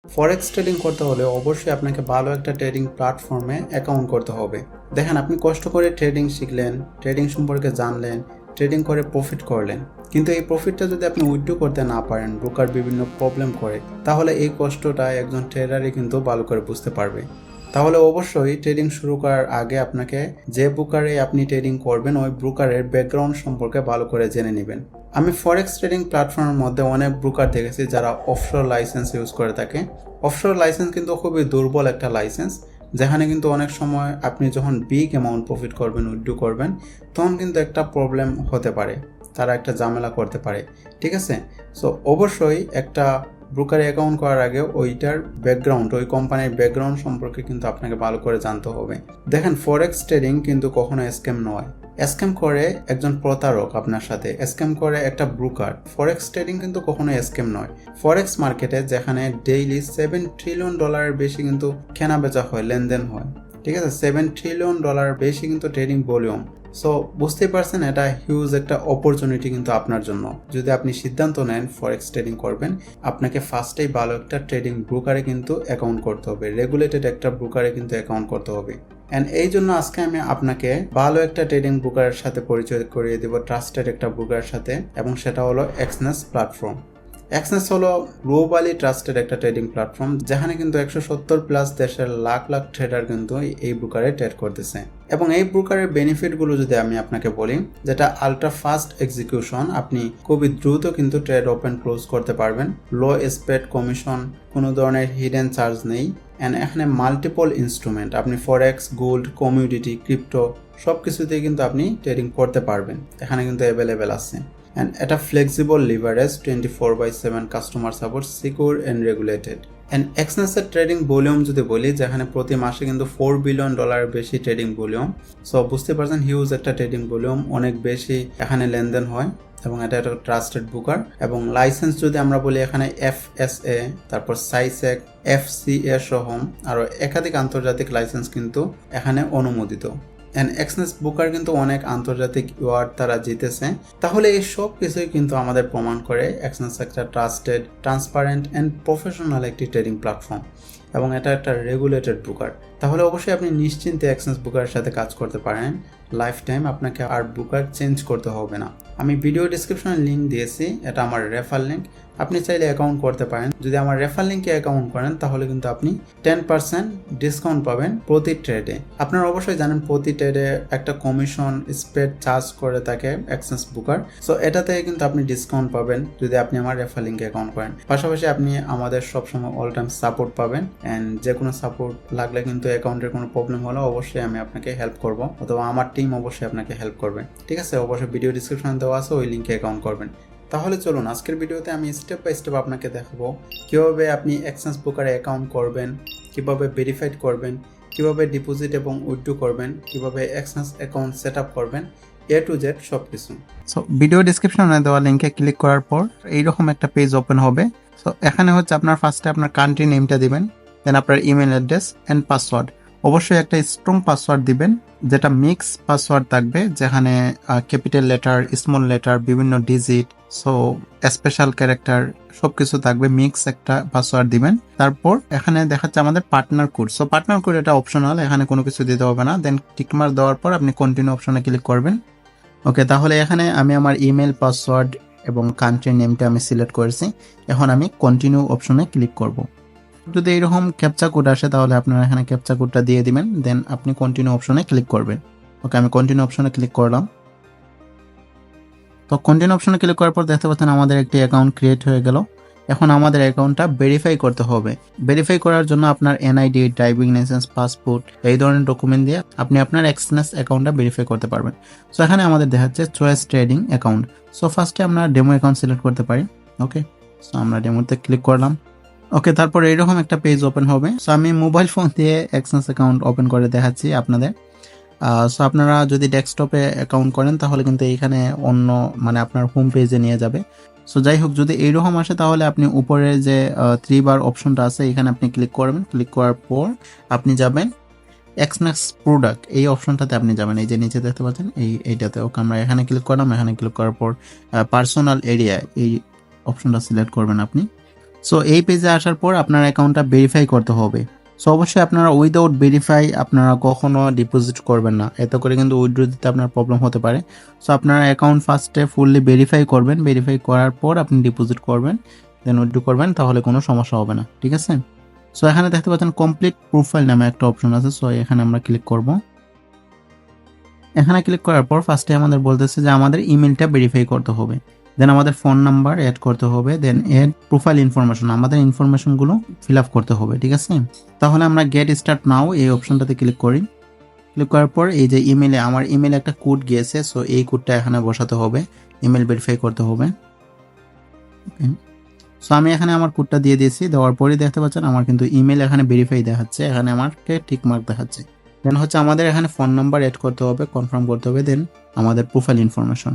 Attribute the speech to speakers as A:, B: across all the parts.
A: Forex trading করতে হলে অবশ্যই আপনাকে ভালো একটা ট্রেডিং প্ল্যাটফর্মে অ্যাকাউন্ট করতে হবে। দেখেন, আপনি কষ্ট করে ট্রেডিং শিখলেন, ট্রেডিং সম্পর্কে জানলেন, ট্রেডিং করে প্রফিট করলেন, কিন্তু এই প্রফিটটা যদি আপনি উইথড্র করতে না পারেন, ব্রোকার বিভিন্ন প্রবলেম করে, তাহলে এই কষ্টটা একজন ট্রেডারই কিন্তু ভালো করে বুঝতে পারবে। তাহলে অবশ্যই ট্রেডিং শুরু করার আগে আপনাকে যে ব্রোকারে আপনি ট্রেডিং করবেন ওই ব্রোকারের ব্যাকগ্রাউন্ড সম্পর্কে ভালো করে জেনে নেবেন। আমি ফরেক্স ট্রেডিং প্ল্যাটফর্মের মধ্যে অনেক ব্রোকার দেখেছি যারা অফশোর লাইসেন্স ইউজ করে থাকে। অফশোর লাইসেন্স কিন্তু খুবই দুর্বল একটা লাইসেন্স, যেখানে কিন্তু অনেক সময় আপনি যখন বিগ অ্যামাউন্ট প্রফিট করবেন, উইথড্র করবেন, তখন কিন্তু একটা প্রবলেম হতে পারে, তারা একটা ঝামেলা করতে পারে। ঠিক আছে, সো অবশ্যই একটা ব্রোকারে অ্যাকাউন্ট করার আগে ওইটার ব্যাকগ্রাউন্ড, ওই কোম্পানির ব্যাকগ্রাউন্ড সম্পর্কে কিন্তু আপনাকে ভালো করে জানতে হবে। দেখেন, ফরেক্স ট্রেডিং কিন্তু কখনো স্ক্যাম নয়। স্ক্যাম করে একজন প্রতারক আপনার সাথে, স্ক্যাম করে একটা ব্রোকার। ফরেক্স ট্রেডিং কিন্তু কখনো স্ক্যাম নয়। ফরেক্স মার্কেটে যেখানে ডেইলি $7 ট্রিলিয়ন বেশি কিন্তু কেনা বেচা হয়, লেনদেন হয়, ঠিক আছে, $7 ট্রিলিয়ন বেশি কিন্তু ট্রেডিং ভলিউম। সো বুঝতেই পারছেন, এটা হিউজ একটা অপরচুনিটি কিন্তু আপনার জন্য। যদি আপনি সিদ্ধান্ত নেন ফরেক্স ট্রেডিং করবেন, আপনাকে ফার্স্টেই ভালো একটা ট্রেডিং ব্রোকারে কিন্তু অ্যাকাউন্ট করতে হবে, রেগুলেটেড একটা ব্রোকারে কিন্তু অ্যাকাউন্ট করতে হবে। অ্যান্ড এই জন্য আজকে আমি আপনাকে ভালো একটা ট্রেডিং ব্রোকারের সাথে পরিচয় করিয়ে দেবো, ট্রাস্টেড একটা ব্রোকারের সাথে, এবং সেটা হলো এক্সনেস প্ল্যাটফর্ম। এক্সনেস হলো গ্লোবালি ট্রাস্টেড একটা ট্রেডিং প্ল্যাটফর্ম, যেখানে কিন্তু 170+ দেশের লাখ লাখ ট্রেডার কিন্তু এই ব্রোকারে ট্রেড করতেছে। এবং এই ব্রোকারের বেনিফিটগুলো যদি আমি আপনাকে বলি, যেটা আলট্রা ফাস্ট এক্সিকিউশন, আপনি খুবই দ্রুত কিন্তু ট্রেড ওপেন ক্লোজ করতে পারবেন, লো স্প্রেড কমিশন, কোনো ধরনের হিডেন চার্জ নেই, অ্যান্ড এখানে মাল্টিপল ইনস্ট্রুমেন্ট, আপনি ফরেক্স, গোল্ড, কমিউডিটি, ক্রিপ্টো সব কিছুতেই কিন্তু আপনি ট্রেডিং করতে পারবেন, এখানে কিন্তু অ্যাভেলেবেল আছে। And এটা flexible leverage, 24/7 customer support, secure and regulated. And এক্সনেসের ট্রেডিং ভলিউম যদি বলি, যেখানে প্রতি মাসে কিন্তু $4 বিলিয়ন বেশি ট্রেডিং ভলিউম। সো বুঝতে পারছেন, হিউজ একটা ট্রেডিং ভলিউম, অনেক বেশি এখানে লেনদেন হয়, এবং এটা একটা ট্রাস্টেড ব্রোকার। এবং লাইসেন্স যদি আমরা বলি, এখানে FSA, তারপর সাইসেক, FCA সহ আরও একাধিক আন্তর্জাতিক লাইসেন্স কিন্তু এখানে অনুমোদিত। অ্যান্ড এক্সনেস ব্রোকার কিন্তু অনেক আন্তর্জাতিক অ্যাওয়ার্ড তারা জিতেছে। তাহলে এই সব কিছুই কিন্তু আমাদের প্রমাণ করে এক্সনেস একটা ট্রাস্টেড, ট্রান্সপারেন্ট অ্যান্ড প্রফেশনাল একটি ট্রেডিং প্ল্যাটফর্ম, এবং এটা একটা রেগুলেটেড ব্রোকার। তাহলে অবশ্যই আপনি নিশ্চিন্তে এক্সনেস ব্রোকারের সাথে কাজ করতে পারেন, লাইফ টাইম আপনাকে আর ব্রোকার চেঞ্জ করতে হবে না। আমি ভিডিও ডিসক্রিপশনে লিঙ্ক দিয়েছি, এটা আমার রেফার লিঙ্ক, আপনি চাইলে অ্যাকাউন্ট করতে পারেন। যদি আমার রেফার লিঙ্কে অ্যাকাউন্ট করেন, তাহলে কিন্তু আপনি 10% ডিসকাউন্ট পাবেন প্রতি ট্রেডে। আপনারা অবশ্যই জানেন প্রতি ট্রেডে একটা কমিশন স্প্রেড চার্জ করে থাকে এক্সনেস ব্রোকার। সো এটা থেকে কিন্তু আপনি ডিসকাউন্ট পাবেন যদি আপনি আমার রেফার লিঙ্কে অ্যাকাউন্ট করেন। পাশাপাশি আপনি আমাদের সবসময় অল টাইম সাপোর্ট পাবেন, অ্যান্ড যে কোনো সাপোর্ট লাগলে কিন্তু অ্যাকাউন্টের কোনো প্রবলেম হলে অবশ্যই আমি আপনাকে হেল্প করব, অথবা আমার টিম অবশ্যই আপনাকে হেল্প করবে। ঠিক আছে, অবশ্যই ভিডিও ডিসক্রিপশনে দেওয়া আছে, ওই লিঙ্কে অ্যাকাউন্ট করবেন। তাহলে চলুন, আজকের ভিডিওতে আমি স্টেপ বাই স্টেপ আপনাকে দেখাবো কীভাবে আপনি এক্সনেস ব্রোকারে অ্যাকাউন্ট করবেন, কীভাবে ভেরিফাইড করবেন, কীভাবে ডিপোজিট এবং উইথড্র করবেন, কীভাবে এক্সনেস অ্যাকাউন্ট সেট আপ করবেন, A to Z সব কিছু। সো ভিডিও ডিসক্রিপশনে দেওয়া লিঙ্কে ক্লিক করার পর এইরকম একটা পেজ ওপেন হবে। সো এখানে হচ্ছে আপনার ফার্স্টে আপনার কান্ট্রি নেমটা দিবেন, দেন আপনার ইমেল অ্যাড্রেস অ্যান্ড পাসওয়ার্ড। অবশ্যই একটা স্ট্রং পাসওয়ার্ড দিবেন, যেটা মিক্স পাসওয়ার্ড থাকবে, যেখানে ক্যাপিটাল লেটার, স্মল লেটার, বিভিন্ন ডিজিট, সো স্পেশাল ক্যারেক্টার সবকিছু থাকবে, মিক্স একটা পাসওয়ার্ড দিবেন। তারপর এখানে দেখাচ্ছে আমাদের partner code. So partner code এটা অপশনাল, এখানে কোনো কিছু দিতে হবে না। দেন টিকমার্ক দেওয়ার পর আপনি কন্টিনিউ অপশনে ক্লিক করবেন। ওকে, তাহলে এখানে আমি আমার ইমেল, পাসওয়ার্ড এবং কান্ট্রি নেমটা আমি সিলেক্ট করেছি। এখন আমি কন্টিনিউ অপশনে ক্লিক করব। যদি এরকম ক্যাপচা কোড আসে, তাহলে আপনারা এখানে ক্যাপচা কোডটা দিয়ে দিবেন, দেন আপনি কন্টিনিউ অপশনে ক্লিক করবেন। ওকে, আমি কন্টিনিউ অপশনে ক্লিক করলাম। তো কন্টিনিউ অপশনে ক্লিক করার পর দেখতে পাচ্ছেন আমাদের একটি অ্যাকাউন্ট ক্রিয়েট হয়ে গেল। এখন আমাদের অ্যাকাউন্টটা ভেরিফাই করতে হবে। ভেরিফাই করার জন্য আপনার এনআইডি, ড্রাইভিং লাইসেন্স, পাসপোর্ট এই ধরনের ডকুমেন্ট দিয়ে আপনি আপনার এক্সনেস অ্যাকাউন্টটা ভেরিফাই করতে পারবেন। সো এখানে আমাদের দেখাচ্ছে চয়েস ট্রেডিং অ্যাকাউন্ট। সো ফার্স্টে আমরা ডেমো অ্যাকাউন্ট সিলেক্ট করতে পারি। ওকে, সো আমরা ডেমোতে ক্লিক করলাম। ওকে, তারপর এইরকম একটা পেজ ওপেন হবে। সো আমি মোবাইল ফোন দিয়ে এক্সনেস অ্যাকাউন্ট ওপেন করে দেখাচ্ছি আপনাদের। সো আপনারা যদি ডেস্কটপে অ্যাকাউন্ট করেন, তাহলে কিন্তু এইখানে অন্য মানে আপনার হোম পেজে নিয়ে যাবে। সো যাই হোক, যদি এইরকম আসে, তাহলে আপনি উপরে যে 3 বার অপশনটা আছে, এখানে আপনি ক্লিক করবেন। ক্লিক করার পর আপনি যাবেন এক্সনেস প্রোডাক্ট, এই অপশনটাতে আপনি যাবেন। এই যে নিচে দেখতে পাচ্ছেন এইটাতে। ওকে, আমরা এখানে ক্লিক করলাম। এখানে ক্লিক করার পর পার্সোনাল এরিয়া এই অপশনটা সিলেক্ট করবেন আপনি। সো এই পেজে আসার পর আপনার অ্যাকাউন্টটা ভেরিফাই করতে হবে। সো অবশ্যই আপনারা উইদাউট ভেরিফাই আপনারা কখনো ডিপোজিট করবেন না, এতে করে কিন্তু উইথড্র দিতে আপনার প্রবলেম হতে পারে। সো আপনারা অ্যাকাউন্ট ফার্স্টে ফুললি ভেরিফাই করবেন, ভেরিফাই করার পর আপনি ডিপোজিট করবেন, দেন উইথড্র করবেন, তাহলে কোনো সমস্যা হবে না, ঠিক আছে। সো এখানে দেখতে পাচ্ছেন কমপ্লিট প্রোফাইল নামে একটা অপশন আছে। সো এখানে আমরা ক্লিক করব। এখানে ক্লিক করার পর ফার্স্টে আমাদের বলতেছে যে আমাদের ইমেলটা ভেরিফাই করতে হবে, দেন আমাদের ফোন নাম্বার অ্যাড করতে হবে, দেন এড প্রোফাইল ইনফরমেশন, আমাদের ইনফরমেশনগুলো ফিল আপ করতে হবে, ঠিক আছে। তাহলে আমরা গেট স্টার্ট নাও এই অপশনটাতে ক্লিক করি। ক্লিক করার পর এই যে ইমেলে, আমার ইমেলে একটা কোড গিয়েছে, সো এই কোডটা এখানে বসাতে হবে, ইমেল ভেরিফাই করতে হবে। সো আমি এখানে আমার কোডটা দিয়ে দিয়েছি, দেওয়ার পরে দেখতে পাচ্ছেন আমার কিন্তু ইমেল এখানে ভেরিফাই দেখাচ্ছে, এখানে আমাকে টিক মার্ক দেখাচ্ছে। দেন হচ্ছে আমাদের এখানে ফোন নাম্বার অ্যাড করতে হবে, কনফার্ম করতে হবে, দেন আমাদের প্রোফাইল ইনফরমেশন।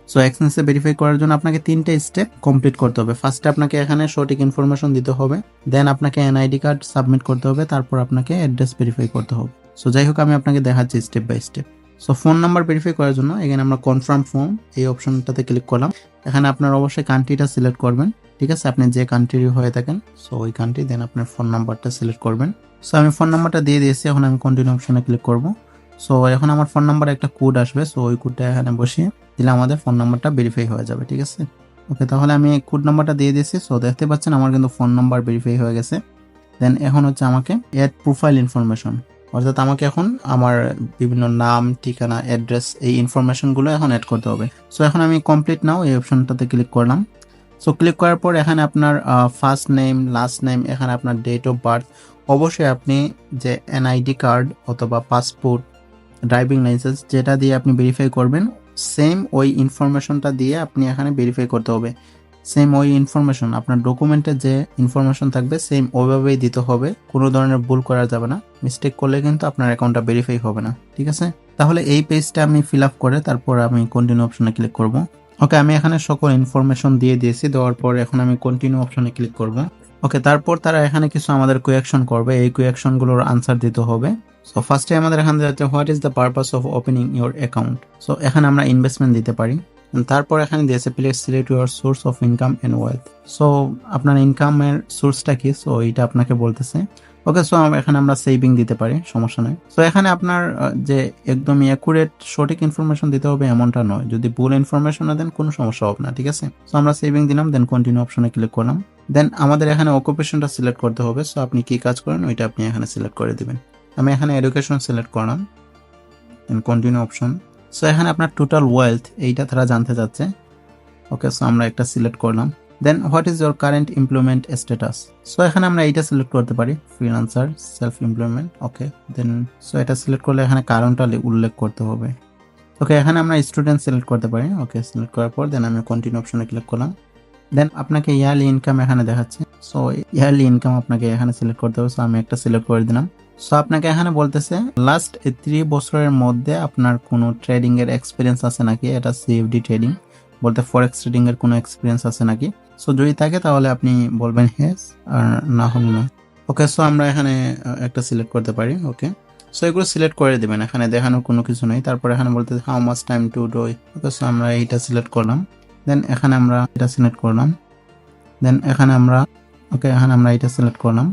A: সো এক্সেন্সে ভেরিফাই করার জন্য আপনাকে 3টে স্টেপ কমপ্লিট করতে হবে। ফার্স্টে আপনাকে এখানে সঠিক ইনফরমেশন দিতে হবে, দেন আপনাকে এনআইডি কার্ড সাবমিট করতে হবে, তারপর আপনাকে অ্যাড্রেস ভেরিফাই করতে হবে। সো যাই হোক আমি আপনাকে দেখাচ্ছি step by step. So phone number verify করার জন্য এখানে আমরা কনফার্ম ফোন এই অপশনটাতে ক্লিক করলাম। এখানে আপনার অবশ্যই কান্ট্রিটা সিলেক্ট করবেন, ঠিক আছে, আপনি যে কান্ট্রি হয়ে থাকেন সো ওই কান্ট্রি, দেন আপনার ফোন নাম্বারটা সিলেক্ট করবেন। সো আমি ফোন নাম্বারটা দিয়ে দিয়েছি, এখন আমি কন্টিনিউ অপশনে ক্লিক করব। সো এখন আমার ফোন নাম্বারে একটা কোড আসবে, সো ওই কোডটা এখানে বসিয়ে দিলে আমাদের ফোন নাম্বারটা ভেরিফাই হয়ে যাবে, ঠিক আছে। ওকে, তাহলে আমি কোড নাম্বারটা দিয়ে দিয়েছি। সো দেখতে পাচ্ছেন আমার কিন্তু ফোন নাম্বার ভেরিফাই হয়ে গেছে। দেন এখন হচ্ছে আমাকে অ্যাড প্রোফাইল ইনফরমেশন, অর্থাৎ আমাকে এখন আমার বিভিন্ন নাম, ঠিকানা, অ্যাড্রেস এই ইনফরমেশনগুলো এখন অ্যাড করতে হবে। সো এখন আমি কমপ্লিট নাও এই অপশনটাতে ক্লিক করলাম। সো ক্লিক করার পর এখানে আপনার ফার্স্ট নেম, লাস্ট নেম, এখানে আপনার ডেট অফ বার্থ, অবশ্যই আপনি যে এনআইডি কার্ড অথবা পাসপোর্ট, ড্রাইভিং লাইসেন্স যেটা দিয়ে আপনি ভেরিফাই করবেন, সেম ওই ইনফরমেশনটা দিয়ে আপনি এখানে ভেরিফাই করতে হবে। সেম ওই ইনফরমেশন আপনার ডকুমেন্টে যে ইনফরমেশন থাকবে সেম ওইভাবেই দিতে হবে, কোনো ধরনের ভুল করা যাবে না। মিস্টেক করলে কিন্তু আপনার অ্যাকাউন্টটা ভেরিফাই হবে না, ঠিক আছে। তাহলে এই পেজটা আমি ফিল আপ করে তারপর আমি কন্টিনিউ অপশনে ক্লিক করব। ওকে, আমি এখানে সকল ইনফরমেশন দিয়ে দিয়েছি, দেওয়ার পর এখন আমি কন্টিনিউ অপশনে ক্লিক করব। ওকে, তারপর তারা এখানে কিছু আমাদের কোয়েকশন করবে, এই কোয়েকশনগুলোর আনসার দিতে হবে। সো ফার্স্টে আমাদের এখানে যাচ্ছে what is the purpose of opening your account. So এখানে আমরা ইনভেস্টমেন্ট দিতে পারি। তারপর এখানে দিয়েছে please select your source of income and wealth. So আপনার ইনকামের সোর্সটা কি, সো এটা আপনাকে বলতেছে। ওকে, সো এখানে আমরা সেভিং দিতে পারি, সমস্যা নয়। সো এখানে আপনার যে একদম অ্যাকুরেট সঠিক ইনফরমেশন দিতে হবে এমনটা নয়, যদি ভুল ইনফরমেশন দেন কোনো সমস্যা হবে না, ঠিক আছে। সো আমরা সেভিং দিলাম, দেন কন্টিনিউ অপশনে ক্লিক করলাম। দেন আমাদের এখানে অকুপেশনটা সিলেক্ট করতে হবে, সো আপনি কি কাজ করেন ওইটা আপনি এখানে সিলেক্ট করে দিবেন। আমি এখানে এডুকেশন সিলেক্ট করলাম, দেন কন্টিনিউ অপশন। সো এখানে আপনার টোটাল ওয়েলথ এইটা তারা জানতে চাচ্ছে। ওকে, সো আমরা একটা সিলেক্ট করলাম। Then what is your current employment status. So এখানে আমরা এইটা সিলেক্ট করতে পারি, freelancer, self employment. Okay, then so এটা সিলেক্ট করলে এখানে কারণটা উল্লেখ করতে হবে। ওকে, এখানে আমরা স্টুডেন্ট সিলেক্ট করতে পারি। ওকে, সিলেক্ট করার পর দেন আমি কন্টিনিউ অপশনে ক্লিক করলাম। দেন আপনাকে ইয়ারলি ইনকাম এখানে দেখাচ্ছে, সো ইয়ারলি ইনকাম আপনাকে এখানে সিলেক্ট করতে হবে। সো আমি একটা সিলেক্ট করে দিলাম। সো আপনাকে এখানে বলতেছে লাস্ট 3 বছরের মধ্যে আপনার কোনো ট্রেডিং এর এক্সপিরিয়েন্স আছে নাকি, এটা সিএফডি ট্রেডিং বলতে ফরেক্স ট্রেডিং এর কোনো এক্সপিরিয়েন্স আছে নাকি। সো যদি থাকে তাহলে আপনি বলবেন হেস, আর না হলে না। ওকে, সো আমরা এখানে একটা সিলেক্ট করতে পারি। ওকে, সো এগুলো সিলেক্ট করে দেবেন, এখানে দেখানোর কোনো কিছু নেই। তারপর এখানে বলতে how much time to do. Okay, so আমরা এইটা সিলেক্ট করলাম। দেন এখানে আমরা এটা সিলেক্ট করলাম। দেন এখানে আমরা এটা সিলেক্ট করলাম।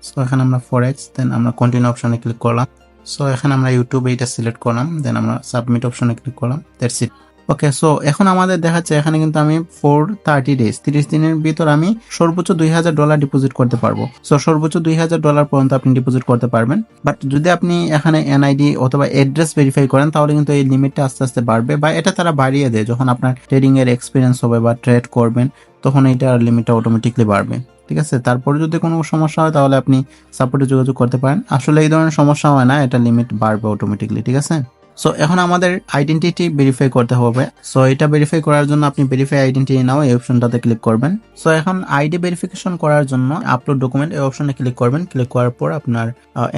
A: সো এখানে আমরা ফরেক্স, দেন আমরা কন্টিনিউ অপশনে ক্লিক করলাম। সো এখানে আমরা ইউটিউব এইটা সিলেক্ট করলাম, দেন আমরা সাবমিট অপশনে ক্লিক করলাম, দ্যাটস ইট। ওকে, সো এখন আমাদের দেখাচ্ছে এখানে কিন্তু আমি 30 ডেজ 30 দিনের ভিতর আমি সর্বোচ্চ $2000 ডিপোজিট করতে পারবো। সো সর্বোচ্চ $2000 পর্যন্ত আপনি ডিপোজিট করতে পারবেন। বাট যদি আপনি এখানে এনআইডি অথবা অ্যাড্রেস ভেরিফাই করেন তাহলে কিন্তু এই লিমিটটা আস্তে আস্তে বাড়বে, বা এটা তারা বাড়িয়ে দেয় যখন আপনার ট্রেডিং এর এক্সপিরিয়েন্স হবে বা ট্রেড করবেন, তখন এইটার লিমিটটা অটোমেটিকলি বাড়বে, ঠিক আছে। তারপরে যদি কোনো সমস্যা হয় তাহলে আপনি সাপোর্টে যোগাযোগ করতে পারেন। আসলে এই ধরনের সমস্যা হয় না, এটা লিমিট বাড়বে অটোমেটিকলি, ঠিক আছে। সো এখন আমাদের আইডেন্টিটি ভেরিফাই করতে হবে। সো এটা ভেরিফাই করার জন্য আপনি ভেরিফাই আইডেন্টিটি নাও এই অপশনটাতে ক্লিক করবেন। সো এখন আইডি ভেরিফিকেশন করার জন্য আপলোড ডকুমেন্ট এই অপশনে ক্লিক করবেন। ক্লিক করার পর আপনার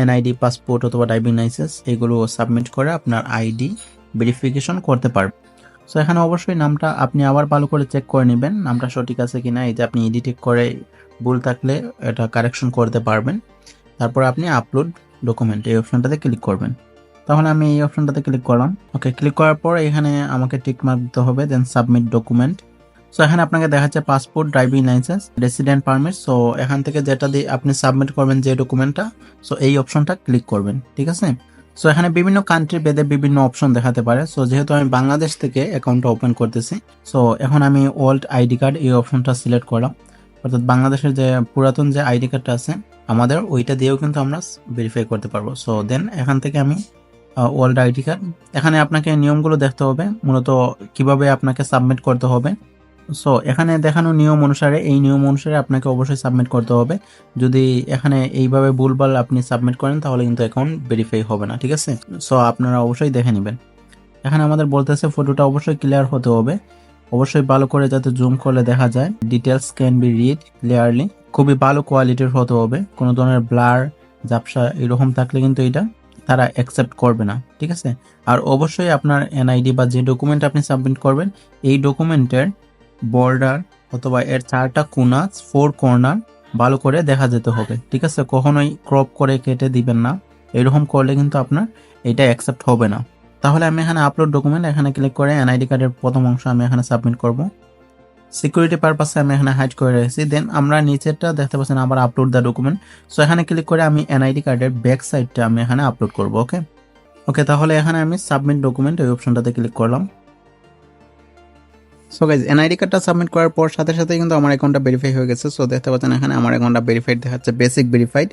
A: এনআইডি, পাসপোর্ট অথবা ড্রাইভিং লাইসেন্স এগুলো সাবমিট করে আপনার আইডি ভেরিফিকেশন করতে পারবেন। সো এখানে অবশ্যই নামটা আপনি আবার ভালো করে চেক করে নেবেন, নামটা সঠিক আছে কিনা। এই যে আপনি এডিট করে ভুল থাকলে এটা কারেকশন করতে পারবেন। তারপর আপনি আপলোড ডকুমেন্ট এই অপশনটাতে ক্লিক করবেন। তাহলে আমি এই অপশনটাতে ক্লিক করলাম। ওকে, ক্লিক করার পর এখানে আমাকে টিক মার্ক দিতে হবে, দেন সাবমিট ডকুমেন্ট।
B: সো এখানে আপনাকে দেখাচ্ছে passport, driving licence, resident permit. So এখান থেকে যেটা দিয়ে আপনি সাবমিট করবেন যে ডকুমেন্টটা, সো এই অপশনটা ক্লিক করবেন, ঠিক আছে। সো এখানে বিভিন্ন কান্ট্রি ভেদে বিভিন্ন অপশন দেখাতে পারে। সো যেহেতু আমি বাংলাদেশ থেকে অ্যাকাউন্টটা ওপেন করতেছি, সো এখন আমি ওল্ড আইডি কার্ড এই অপশনটা সিলেক্ট করলাম, অর্থাৎ বাংলাদেশের যে পুরাতন যে আইডি কার্ডটা আছে আমাদের, ওইটা দিয়েও কিন্তু আমরা ভেরিফাই করতে পারবো। সো দেন এখান থেকে আমি ওল্ড আইডি কার্ড, এখানে আপনাকে নিয়মগুলো দেখতে হবে, মূলত কিভাবে আপনাকে সাবমিট করতে হবে। সো এখানে দেখানো নিয়ম অনুসারে, এই নিয়ম অনুসারে আপনাকে অবশ্যই সাবমিট করতে হবে। যদি এখানে এইভাবে ভুলভাল আপনি সাবমিট করেন তাহলে কিন্তু অ্যাকাউন্ট ভেরিফাই হবে না, ঠিক আছে। সো আপনারা অবশ্যই দেখে নেবেন। এখানে আমাদের বলতেছে ফটোটা অবশ্যই ক্লিয়ার হতে হবে, অবশ্যই ভালো করে যাতে জুম করলে দেখা যায়। Details can be read clearly, খুবই ভালো কোয়ালিটির হতে হবে, কোনো ধরনের ব্লার, ঝাপসা এরকম থাকলে কিন্তু এটা তারা অ্যাকসেপ্ট করবে না, ঠিক আছে। আর অবশ্যই আপনার এনআইডি বা যে ডকুমেন্ট আপনি সাবমিট করবেন, এই ডকুমেন্টের বর্ডার অথবা এর 4টা কোনা, 4 কর্নার ভালো করে দেখা যেতে হবে, ঠিক আছে। কখনোই ক্রপ করে কেটে দিবেন না, এরকম করলে কিন্তু আপনার এটা অ্যাকসেপ্ট হবে না। তাহলে আমি এখানে আপলোড ডকুমেন্ট এখানে ক্লিক করে এনআইডি কার্ডের প্রথম অংশ আমি এখানে সাবমিট করব। সিকিউরিটি পারপাসে আমি এখানে হাইড করে রেখেছি। দেন আমরা নিচেরটা দেখতে পাচ্ছেন আবার আপলোড দ্য ডকুমেন্ট। সো এখানে ক্লিক করে আমি এনআইডি কার্ডের ব্যাক সাইডটা আমি এখানে আপলোড করব। ওকে, তাহলে এখানে আমি সাবমিট ডকুমেন্ট এই অপশনটাতে ক্লিক করলাম। সো গাইজ, এনআইডি কার্ডটা সাবমিট করার পর সাথে সাথে কিন্তু আমার অ্যাকাউন্টটা ভেরিফাই হয়ে গেছে। সো দেখতে পাচ্ছেন এখানে আমার অ্যাকাউন্টটা ভেরিফাইড দেখাচ্ছে, বেসিক ভেরিফাইড।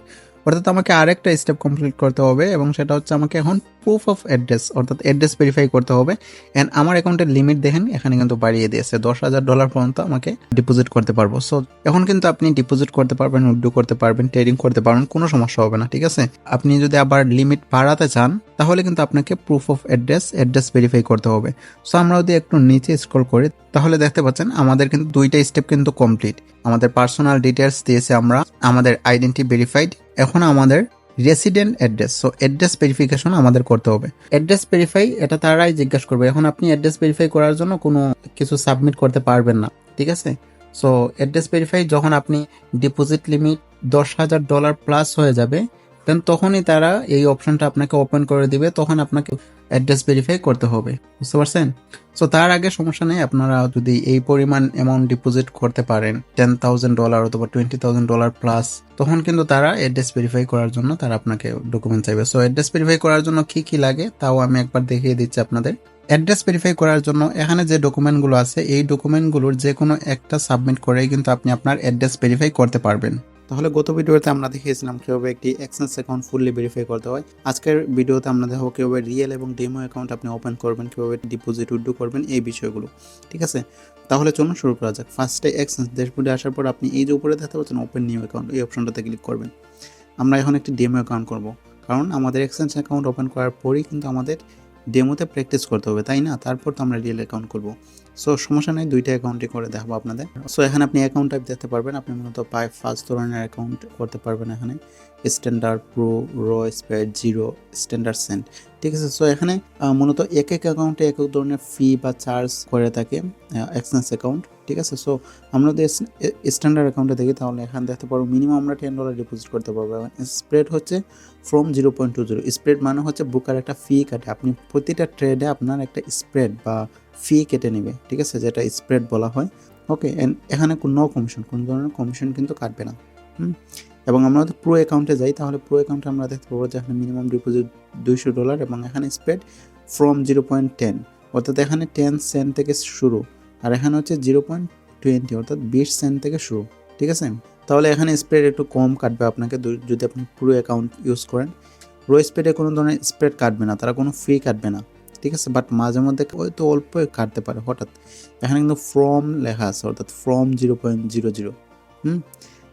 B: অর্থাৎ আমাকে আরেকটা স্টেপ কমপ্লিট করতে হবে, এবং সেটা হচ্ছে আমাকে এখন প্রুফ অফ অ্যাড্রেস অর্থাৎ অ্যাড্রেস ভেরিফাই করতে হবে। অ্যান্ড আমার অ্যাকাউন্টের লিমিট দেখেন এখানে কিন্তু বাড়িয়ে দিয়েছে, $10,000 পর্যন্ত আমাকে ডিপোজিট করতে পারবো। সো এখন কিন্তু আপনি ডিপোজিট করতে পারবেন, উইথড্র করতে পারবেন, ট্রেডিং করতে পারবেন, কোনো সমস্যা হবে না, ঠিক আছে। আপনি যদি আবার লিমিট বাড়াতে চান তাহলে কিন্তু আপনাকে প্রুফ অফ অ্যাড্রেস ভেরিফাই করতে হবে। সো আমরা যদি একটু নিচে স্ক্রল করি তাহলে দেখতে পাচ্ছেন আমাদের কিন্তু 2টা স্টেপ কিন্তু কমপ্লিট। আমাদের পার্সোনাল ডিটেলস দিয়েছে, আমরা আমাদের আইডেন্টি ভেরিফাইড, এখন আমাদের resident address. So address verification আমাদের করতে হবে। অ্যাড্রেস ভেরিফাই এটা তারাই জিজ্ঞাসা করবে। এখন আপনি অ্যাড্রেস ভেরিফাই করার জন্য কোনো কিছু সাবমিট করতে পারবেন না, ঠিক আছে। সো অ্যাড্রেস ভেরিফাই যখন আপনি ডিপোজিট লিমিট $10,000 প্লাস হয়ে যাবে, দেন তখনই তারা এই অপশনটা আপনাকে ওপেন করে দিবে, তখন আপনাকে অ্যাড্রেস ভেরিফাই করতে হবে, বুঝতে পারছেন। সো তার আগে সমস্যা নেই, আপনারা যদি এই পরিমাণ অ্যামাউন্ট ডিপোজিট করতে পারেন $10,000 অথবা $20,000 প্লাস, তখন কিন্তু তারা অ্যাড্রেস ভেরিফাই করার জন্য তারা আপনাকে ডকুমেন্ট চাইবে। সো অ্যাড্রেস ভেরিফাই করার জন্য কি কি লাগে তাও আমি একবার দেখিয়ে দিচ্ছি আপনাদের। অ্যাড্রেস ভেরিফাই করার জন্য এখানে যে ডকুমেন্টগুলো আছে এই ডকুমেন্টগুলোর যে কোনো একটা সাবমিট করেই কিন্তু আপনি আপনার অ্যাড্রেস ভেরিফাই করতে পারবেন। তাহলে গত ভিডিওতে আমরা দেখিয়েছিলাম কিভাবে একটি এক্সচেঞ্জ অ্যাকাউন্ট ফুললি ভেরিফাই করতে হয়। আজকের ভিডিওতে আমরা দেখাবো কিভাবে রিয়েল এবং ডেমো অ্যাকাউন্ট আপনি ওপেন করবেন, কিভাবে ডিপোজিট উইথড্র করবেন, এই বিষয়গুলো, ঠিক আছে। তাহলে চলুন শুরু করা যাক। ফার্স্টে এক্সচেঞ্জ ড্যাশবোর্ডে আসার পর আপনি এই যে উপরে দেখতে পাচ্ছেন ওপেন নিউ অ্যাকাউন্ট, এই অপশনটাতে ক্লিক করবেন। আমরা এখন একটি ডেমো অ্যাকাউন্ট করব, কারণ আমাদের এক্সচেঞ্জ অ্যাকাউন্ট ওপেন করার পরেই কিন্তু আমাদের ডেমোতে প্র্যাকটিস করতে হবে, তাই না? তারপর তো আমরা রিয়েল অ্যাকাউন্ট করব। সো সমস্যা নেই, 2টা অ্যাকাউন্টই করে দেখাবো আপনাদের। সো এখানে আপনি অ্যাকাউন্ট টাইপ দেখতে পারবেন, আপনি মূলত 5 ধরনের অ্যাকাউন্ট করতে পারবেন এখানে: স্ট্যান্ডার্ড, প্রো, র, স্পেড, জিরো, স্ট্যান্ডার্ড, সেন্ট, ঠিক আছে। সো এখানে মূলত এক অ্যাকাউন্টে এক ধরনের ফি বা চার্জ করে থাকে এক্সচেঞ্জ অ্যাকাউন্ট, ঠিক আছে। সো আমরা যদি স্ট্যান্ডার্ড অ্যাকাউন্টে দেখি তাহলে এখানে দেখতে পারবো মিনিমাম আমরা $10 ডিপোজিট করতে পারবো। স্প্রেড হচ্ছে ফ্রম 0.20। স্প্রেড মানে হচ্ছে বুকার একটা ফি কাটে, আপনি প্রতিটা ট্রেডে আপনার একটা স্প্রেড বা ফি কেটে নেবে, ঠিক আছে, যেটা স্প্রেড বলা হয়। ওকে, এখানে নো কমিশন, কোনো ধরনের কমিশন কিন্তু কাটবে না। এবং আমরা যদি প্রো অ্যাকাউন্টে যাই তাহলে প্রো অ্যাকাউন্টে আমরা দেখতে পাবো যে এখানে মিনিমাম ডিপোজিট $200 এবং এখানে স্প্রেড ফ্রম 0.10, অর্থাৎ এখানে 10 সেন্ট থেকে শুরু, আর এখানে হচ্ছে 0.20 অর্থাৎ 20 সেন্ট থেকে শুরু, ঠিক আছে। তাহলে এখানে স্প্রেড একটু কম কাটবে আপনাকে যদি আপনি প্রো অ্যাকাউন্ট ইউজ করেন। প্রো স্প্রেডে কোনো ধরনের স্প্রেড কাটবে না, তারা কোনো ফি কাটবে না, ঠিক আছে। বাট মাঝে মধ্যে হয়তো অল্প কাটতে পারে হঠাৎ। এখানে কিন্তু ফ্রম লেখা আছে, অর্থাৎ ফ্রম 0.00।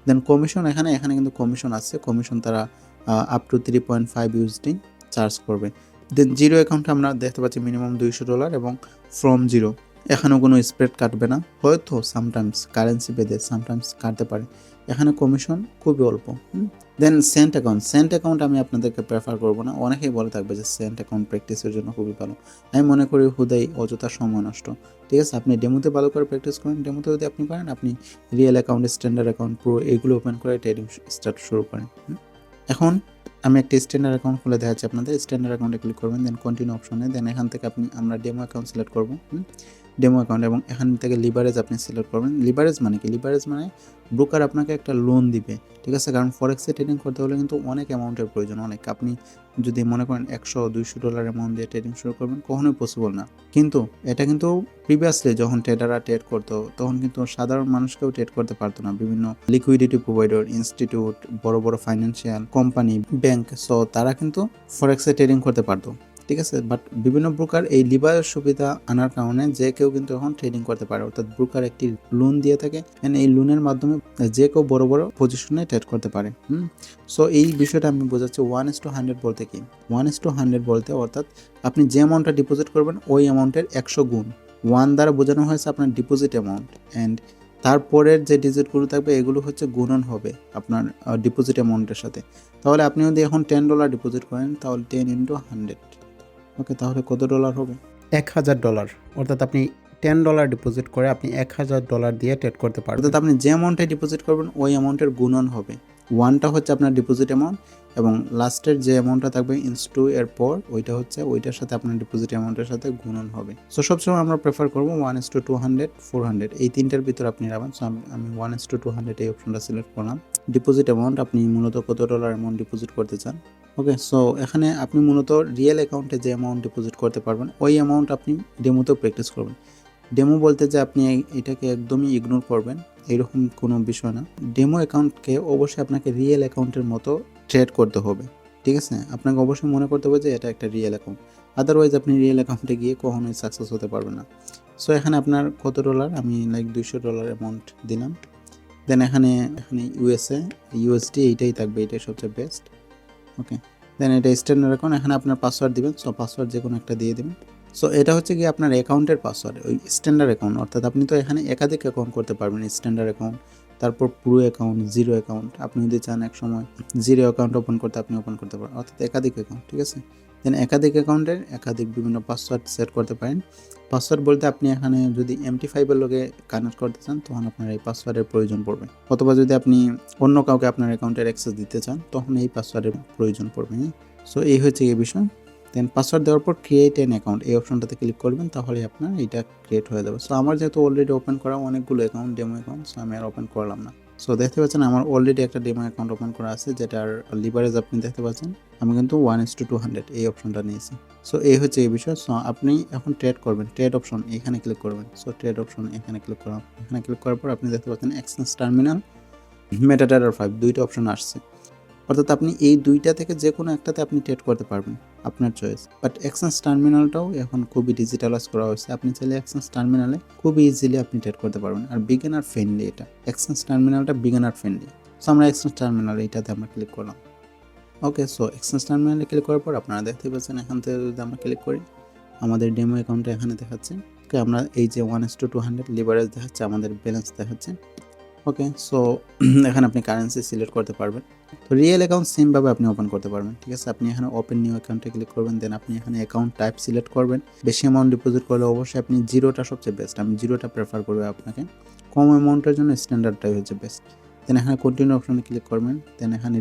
B: দেন কমিশন, এখানে কিন্তু কমিশন আছে, কমিশন তারা আপ টু 3.5 USD চার্জ করবে। দেন জিরো অ্যাকাউন্টে আমরা দেখতে পাচ্ছি মিনিমাম $200 এবং ফ্রম জিরো, এখানেও কোনো স্প্রেড কাটবে না, হয়তো সামটাইমস কারেন্সি বেঁধে সামটাইমস কাটতে পারে। এখানে কমিশন খুবই অল্প। দেন সেন্ট অ্যাকাউন্ট আমি আপনাদেরকে প্রেফার করবো না, অনেকেই বলে থাকবে যে সেন্ট অ্যাকাউন্ট প্র্যাকটিসের জন্য খুবই ভালো। আমি মনে করি হুদাই অযথা সময় নষ্ট, ঠিক আছে। আপনি ডেমোতে ভালো করে প্র্যাকটিস করেন, ডেমোতে যদি আপনি পারেন আপনি real account, standard account, pro এগুলো ওপেন করে ট্রেডিং স্টার্ট শুরু করেন। এখন আমি একটা স্ট্যান্ডার্ড অ্যাকাউন্ট খুলে দেখাচ্ছি আপনাদের। স্ট্যান্ডার্ড অ্যাকাউন্টে ক্লিক করবেন, দেন কন্টিনিউ অপশনে, দেন এখান থেকে আমরা ডেমো অ্যাকাউন্ট সিলেক্ট করবো। ডেমো অ্যাকাউন্ট, এবং এখান থেকে লিভারেজ আপনি সিলেক্ট করবেন। লিভারেজ মানে কি? লিভারেজ মানে ব্রোকার আপনাকে একটা লোন দিবে, ঠিক আছে? কারণ ফরেক্সে ট্রেডিং করতে হলে কিন্তু অনেক অ্যামাউন্টের প্রয়োজন, অনেক। আপনি যদি মনে করেন $100-200 অ্যামাউন্ট দিয়ে ট্রেডিং শুরু করবেন, কখনোই পসিবল না। কিন্তু এটা কিন্তু প্রিভিয়াসলি যখন ট্রেডাররা ট্রেড করতো তখন কিন্তু সাধারণ মানুষকেও ট্রেড করতে পারতো না। বিভিন্ন লিকুইডিটি প্রোভাইডার, ইনস্টিটিউট, বড় বড় ফাইন্যান্সিয়াল কোম্পানি, ব্যাংক, সো তারা কিন্তু ফরেক্সে ট্রেডিং করতে পারতো, ঠিক আছে? বাট বিভিন্ন ব্রোকার এই লিভারের সুবিধা আনার কারণে যে কেউ কিন্তু এখন ট্রেডিং করতে পারে, অর্থাৎ ব্রোকার একটি লোন দিয়ে থাকে, এই লোনের মাধ্যমে যে কেউ বড় বড় পজিশনে ট্রেড করতে পারে। সো এই বিষয়টা আমি বোঝাচ্ছি। 1:100 বলতে কি? 1:100 বলতে অর্থাৎ আপনি যে অ্যামাউন্টটা ডিপোজিট করবেন ওই অ্যামাউন্টের 100 গুণ। 1 দ্বারা বোঝানো হয়েছে আপনার ডিপোজিট অ্যামাউন্ট, অ্যান্ড তারপরের যে ডিজিটগুলো থাকবে এগুলো হচ্ছে গুণন হবে আপনার ডিপোজিট অ্যামাউন্টের সাথে। তাহলে আপনি যদি এখন $10 ডিপোজিট করেন তাহলে 10 × 100, ওকে, তাহলে কত ডলার হবে?
A: $1000, অর্থাৎ আপনি $10 ডিপোজিট করে আপনি $1000 দিয়ে ট্রেড করতে পারবেন।
B: অর্থাৎ আপনি যে অ্যামাউন্টে ডিপোজিট করবেন ওই অ্যামাউন্টের গুণন হবে। 1টা হচ্ছে আপনার ডিপোজিট অ্যামাউন্ট, এবং লাস্টের যে অ্যামাউন্টটা থাকবে *2 এর পর ওইটা হচ্ছে ওইটার সাথে আপনার ডিপোজিট অ্যামাউন্টের সাথে গুণন হবে। সো সবসময় আমরা প্রেফার করবো 1:200, 400 এই তিনটার ভিতরে আপনি রাখবেন। সো আমি 1:200 এই অপশনটা সিলেক্ট করলাম। ডিপোজিট অ্যামাউন্ট, আপনি মূলত কত ডলার অ্যামাউন্ট ডিপোজিট করতে চান, ওকে। সো এখানে আপনি মূলত রিয়েল অ্যাকাউন্টে যে অ্যামাউন্ট ডিপোজিট করতে পারবেন ওই অ্যামাউন্ট আপনি ডেমোতেও প্র্যাকটিস করবেন। ডেমো বলতে যে আপনি এটাকে একদমই ইগনোর করবেন এরকম কোনো বিষয় না। ডেমো অ্যাকাউন্টকে অবশ্যই আপনাকে রিয়েল অ্যাকাউন্টের মতো ট্রেড করতে হবে, ঠিক আছে? আপনাকে অবশ্যই মনে করতে হবে যে এটা একটা রিয়েল অ্যাকাউন্ট, আদারওয়াইজ আপনি রিয়েল অ্যাকাউন্টে গিয়ে কখনোই সাকসেস হতে পারবেন না। সো এখানে আপনার কত ডলার? আমি $200 অ্যামাউন্ট দিলাম। দেন এখানে ইউএসডি এইটাই থাকবে, এটাই সবচেয়ে বেস্ট, ওকে। দেন এটা স্ট্যান্ডার্ড অ্যাকাউন্ট, এখানে আপনার পাসওয়ার্ড দিবেন। সো পাসওয়ার্ড যে কোনো একটা দিয়ে দেবেন। সো এটা হচ্ছে কি আপনার অ্যাকাউন্টের পাসওয়ার্ড, ওই স্ট্যান্ডার্ড অ্যাকাউন্ট, অর্থাৎ আপনি তো এখানে একাধিক অ্যাকাউন্ট করতে পারবেন। স্ট্যান্ডার্ড অ্যাকাউন্ট, তারপর প্রো অ্যাকাউন্ট, জিরো অ্যাকাউন্ট। আপনি যদি চান এক সময় জিরো অ্যাকাউন্ট ওপেন করতে আপনি ওপেন করতে পারেন, অর্থাৎ একাধিক অ্যাকাউন্ট, ঠিক আছে? দেন একাধিক অ্যাকাউন্টের একাধিক বিভিন্ন পাসওয়ার্ড সেট করতে পারেন। পাসওয়ার্ড বলতে আপনি এখানে যদি MT5 এর লগে কানেক্ট করতে চান তখন আপনার এই পাসওয়ার্ডের প্রয়োজন পড়বে, অথবা যদি আপনি অন্য কাউকে আপনার অ্যাকাউন্টের অ্যাক্সেস দিতে চান তখন এই পাসওয়ার্ডের প্রয়োজন পড়বে। সো এই হচ্ছে এই বিষয়। দেন পাসওয়ার্ড দেওয়ার পর ক্রিয়েট অ্যান অ্যাকাউন্ট এই অপশনটাতে ক্লিক করবেন, তাহলে আপনার এটা ক্রিয়েট হয়ে যাবে। সো আমার যেহেতু অলরেডি ওপেন করা অনেকগুলো অ্যাকাউন্ট, ডেমো অ্যাকাউন্ট, সো আমি আর ওপেন করলাম না। সো দেখতে পাচ্ছেন আমার অলরেডি একটা ডেমো অ্যাকাউন্ট ওপেন করা আছে, যেটার লিভারেজ আপনি দেখতে পাচ্ছেন। আমি কিন্তু 1:200 এই অপশনটা নিয়েছি। সো এই হচ্ছে এই বিষয়। সো আপনি এখন ট্রেড করবেন, ট্রেড অপশন এখানে ক্লিক করবেন। সো ট্রেড অপশন এখানে ক্লিক করলাম। এখানে ক্লিক করার পর আপনি দেখতে পাচ্ছেন এক্সচেঞ্জ টার্মিনাল, মেটাডাটা 5 দুইটা অপশন আসছে, অর্থাৎ আপনি এই দুইটা থেকে যে কোনো একটাতে আপনি ট্রেড করতে পারবেন, আপনার চয়েস। বাট এক্সচেঞ্জ টার্মিনালটাও এখন খুবই ডিজিটালাইজ করা হয়েছে, আপনি চাইলে এক্সচেঞ্জ টার্মিনালে খুবই ইজিলি আপনি ট্রেড করতে পারবেন। আর বিগিনার ফ্রেন্ডলি এটা, এক্সচেঞ্জ টার্মিনালটা বিগিনার ফ্রেন্ডলি। সো আমরা এক্সচেঞ্জ টার্মিনাল এইটাতে আমরা ক্লিক করলাম, ওকে। সো এক্সচেঞ্জ টার্মিনালে ক্লিক করার পর আপনারা দেখতে পাচ্ছেন এখান থেকে যদি আমরা ক্লিক করি আমাদের ডেমো অ্যাকাউন্টে এখানে দেখাচ্ছে, ওকে। আমরা এই যে 1:200 লিভারেজ দেখাচ্ছে, আমাদের ব্যালেন্স দেখাচ্ছে, ওকে। সো এখানে আপনি কারেন্সি সিলেক্ট করতে পারবেন। তো রিয়েল অ্যাকাউন্ট সেমভাবে আপনি ওপেন করতে পারবেন, ঠিক আছে? আপনি এখানে ওপেন নিউ অ্যাকাউন্টে ক্লিক করবেন। দেন আপনি এখানে অ্যাকাউন্ট টাইপ সিলেক্ট করবেন। বেশি অ্যামাউন্ট ডিপোজিট করলে অবশ্যই আপনি জিরোটা সবচেয়ে বেস্ট, আমি জিরোটা প্রেফার করবো আপনাকে। কম অ্যামাউন্টের জন্য স্ট্যান্ডার্ডটাই হচ্ছে বেস্ট। দেন এখানে কন্টিনিউ অপশনে ক্লিক করবেন। দেন এখানে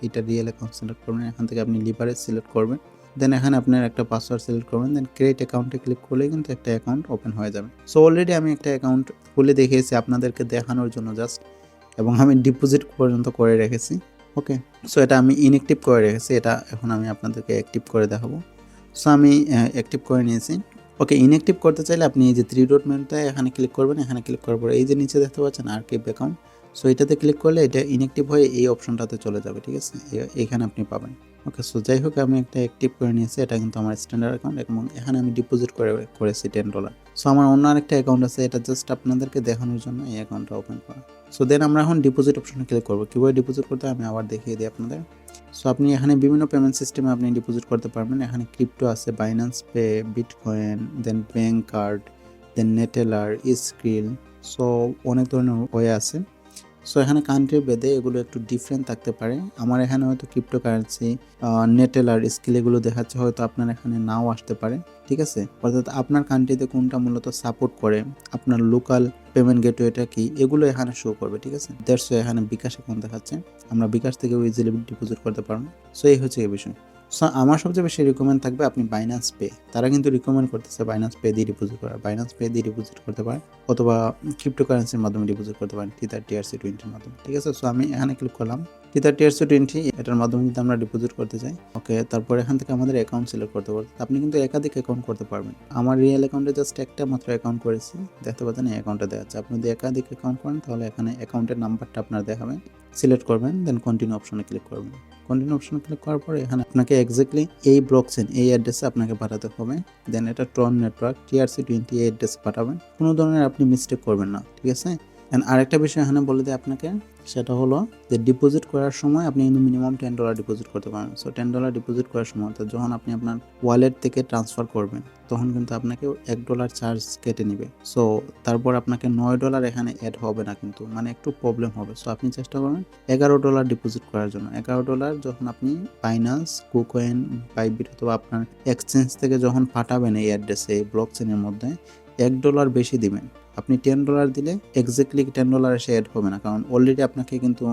B: এটা রিয়েল অ্যাকাউন্ট সিলেক্ট করবেন। এখান থেকে আপনি লিভারেজ সিলেক্ট করবেন। দেন এখানে আপনার একটা পাসওয়ার্ড সিলেক্ট করবেন। দেন ক্রিয়েট অ্যাকাউন্টে ক্লিক করলে কিন্তু একটা অ্যাকাউন্ট ওপেন হয়ে যাবে। সো অলরেডি আমি একটা অ্যাকাউন্ট খুলে দেখিয়েছি আপনাদেরকে দেখানোর জন্য জাস্ট, এবং আমি ডিপোজিট পর্যন্ত করে রেখেছি, ওকে। সো এটা আমি ইনঅ্যাক্টিভ করে রেখেছি, এটা এখন আমি আপনাদেরকে অ্যাক্টিভ করে দেখাবো। সো আমি অ্যাক্টিভ করে নিয়েছি, ওকে। ইনঅ্যাক্টিভ করতে চাইলে আপনি এই যে 3 ডট মেনুতে এখানে ক্লিক করবেন। এখানে ক্লিক করার পর এই যে নিচে দেখতে পাচ্ছেন আর্কাইভ অ্যাকাউন্ট, সো এটাতে ক্লিক করলে এটা ইনঅ্যাক্টিভ হয়ে এই অপশনটাতে চলে যাবে, ঠিক আছে? এখানে আপনি পাবেন, ওকে। সো যাই হোক আমি একটা অ্যাক্টিভ করে নিয়েছি, এটা কিন্তু আমার স্ট্যান্ডার্ড অ্যাকাউন্ট, এবং এখানে আমি ডিপোজিট করেছি $10। সো আমার অন্য আরেকটা অ্যাকাউন্ট আছে, এটা জাস্ট আপনাদেরকে দেখানোর জন্য এই অ্যাকাউন্টটা ওপেন করা। সো দেন আমরা এখন ডিপোজিট অপশনে ক্লিক করবো। কীভাবে ডিপোজিট করতে আমি আবার দেখিয়ে দিই আপনাদের। সো আপনি এখানে বিভিন্ন পেমেন্ট সিস্টেমে আপনি ডিপোজিট করতে পারবেন। এখানে ক্রিপ্টো আছে, বাইন্যান্স পে, বিটকয়েন, দেন ব্যাঙ্ক কার্ড, দেন নেটেলার, স্ক্রিল, সো অনেক ধরনের ওয়ে আছে। সো এখানে কান্ট্রি ভেদে এগুলো একটু ডিফারেন্ট থাকতে পারে। আমার এখানে হয়তো ক্রিপ্টো কারেন্সি, নেটেলার, স্কিল এগুলো দেখাচ্ছে, হয়তো আপনার এখানে নাও আসতে পারে, ঠিক আছে? অর্থাৎ আপনার কান্ট্রিতে কোনটা মূলত সাপোর্ট করে, আপনার লোকাল পেমেন্ট গেটওয়েটা কি, এগুলো এখানে শো করবে, ঠিক আছে? দ্যাটস এখানে বিকাশ অ্যাকাউন্ট দেখাচ্ছে, আমরা বিকাশ থেকেও ইজিলি ডিপোজিট করতে পারবো। সো এই হচ্ছে এই বিষয়। সো আমার সবচেয়ে বেশি রিকমেন্ড থাকবে আপনি বাইন্যান্স পে, তারা কিন্তু রিকমেন্ড করতেছে বাইন্যান্স পে দিয়ে ডিপোজিট করা, বাইন্যান্স পে দিয়ে ডিপোজিট করতে পারেন অথবা ক্রিপ্টোকারেন্সির মাধ্যমে ডিপোজিট করতে পারেন Tether TRC20 মাধ্যমে। ঠিক আছে, সো আমি এখানে ক্লিক করলাম Tether TRC20, এটার মাধ্যমে যদি আমরা ডিপোজিট করতে চাই, ওকে, তারপর এখান থেকে আমাদের অ্যাকাউন্ট সিলেক্ট করতে পারবেন। আপনি কিন্তু একাধিক অ্যাকাউন্ট করতে পারবেন। আমার রিয়েল অ্যাকাউন্টে জাস্ট একটা মাত্র অ্যাকাউন্ট করেছি, দেখতে পাচ্ছেন এই অ্যাকাউন্টটা দেখাচ্ছে। আপনি যদি একাধিক অ্যাকাউন্ট করেন তাহলে এখানে অ্যাকাউন্টের নাম্বারটা আপনার দেখাবেন, সিলেক্ট করবেন, দেন কন্টিনিউ অপশনে ক্লিক করবেন। কন্টিনিউ অপশনে ক্লিক করার পরে এখানে আপনাকে এক্স্যাক্টলি এই ব্লকচেন এই অ্যাড্রেসে আপনাকে পাঠাতে হবে, দেন এটা ট্রন নেটওয়ার্ক TRC20 এই অ্যাড্রেসে পাঠাবেন। কোনো ধরনের আপনি মিস্টেক করবেন না, ঠিক আছে। অ্যান্ড আরেকটা বিষয় এখানে বলে দিই আপনাকে, সেটা হলো যে ডিপোজিট করার সময় আপনি কিন্তু মিনিমাম $10 ডিপোজিট করতে পারেন। সো $10 ডিপোজিট করার সময় অর্থাৎ যখন আপনি আপনার ওয়ালেট থেকে ট্রান্সফার করবেন তখন কিন্তু আপনাকে $1 চার্জ কেটে নেবে। সো তারপর আপনাকে $9 এখানে অ্যাড হবে না কিন্তু, মানে একটু প্রবলেম হবে। সো আপনি চেষ্টা করবেন $11 ডিপোজিট করার জন্য। $11 যখন আপনি বাইন্যান্স, কুকয়েন, বাইবিট অথবা আপনার এক্সচেঞ্জ থেকে যখন পাঠাবেন এই অ্যাড্রেসে এই ব্লকচেনের মধ্যে $1 বেশি দিবেন। আপনি $10 দিলে এক্স্যাক্টলি $10 এসে অ্যাড হবে না, কারণ অলরেডি আপনাকে কিন্তু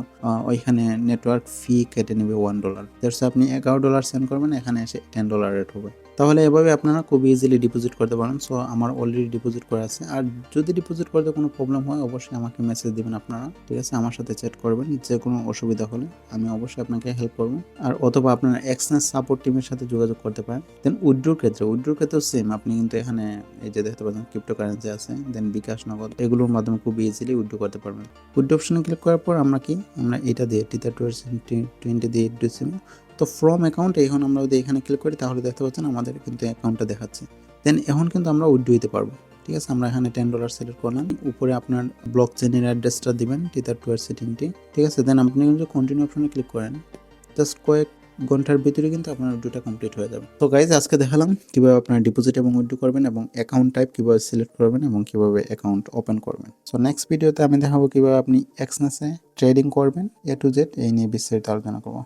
B: ওইখানে নেটওয়ার্ক ফি কেটে নেবে $1। দ্যাটস আপনি $11 সেন্ড করবেন, এখানে এসে $10 অ্যাড হবে। তাহলে এভাবে আপনারা খুব ইজিলি ডিপোজিট করতে পারেন। সো আমার অলরেডি ডিপোজিট করা আছে। আর যদি ডিপোজিট করতে কোনো প্রবলেম হয় অবশ্যই আমাকে মেসেজ দিবেন আপনারা, ঠিক আছে, আমার সাথে চ্যাট করবেন। যে কোনো অসুবিধা হলে আমি অবশ্যই আপনাকে হেল্প করবো। আর অথবা আপনারা এক্সচেঞ্জ সাপোর্ট টিমের সাথে যোগাযোগ করতে পারেন। দেন উইথড্রোর ক্ষেত্রেও সেম, আপনি কিন্তু এখানে এই যে দেখতে পাচ্ছেন ক্রিপ্টোকারেন্সি আছে, দেন বিকাশ, নগদ, এগুলোর মাধ্যমে খুব ইজিলি উইথড্রো করতে পারবেন। উইথড্রো অপশনে ক্লিক করার পর আমরা এটা দিয়ে Tether TRC20 দিয়ে দিচ্ছি। তো ফ্রম অ্যাকাউন্ট এখন আমরা যদি এখানে ক্লিক করি তাহলে দেখতে পাচ্ছেন আমাদের কিন্তু অ্যাকাউন্টটা দেখাচ্ছে। দেন এখন কিন্তু আমরা উইথড্রো দিতে পারবো, ঠিক আছে। আমরা এখানে $10 সিলেক্ট করলাম, উপরে আপনার ব্লক চেনের অ্যাড্রেসটা দিবেন Tether TRC20, ঠিক আছে। দেন আপনি কিন্তু কন্টিনিউ অপশনে ক্লিক করেন, জাস্ট কয়েক ঘন্টার ভিতরে কিন্তু আপনার উইথড্রোটা কমপ্লিট হয়ে যাবে। তো গাইজ আজকে দেখালাম কিভাবে আপনার ডিপোজিট এবং উইথড্রো করবেন এবং অ্যাকাউন্ট টাইপ কিভাবে সিলেক্ট করবেন এবং কিভাবে অ্যাকাউন্ট ওপেন করবেন। সো নেক্সট ভিডিওতে আমি দেখাবো কিভাবে আপনি এক্সচেঞ্জে ট্রেডিং করবেন A to Z, এই নিয়ে বিস্তারিত আলোচনা করবো।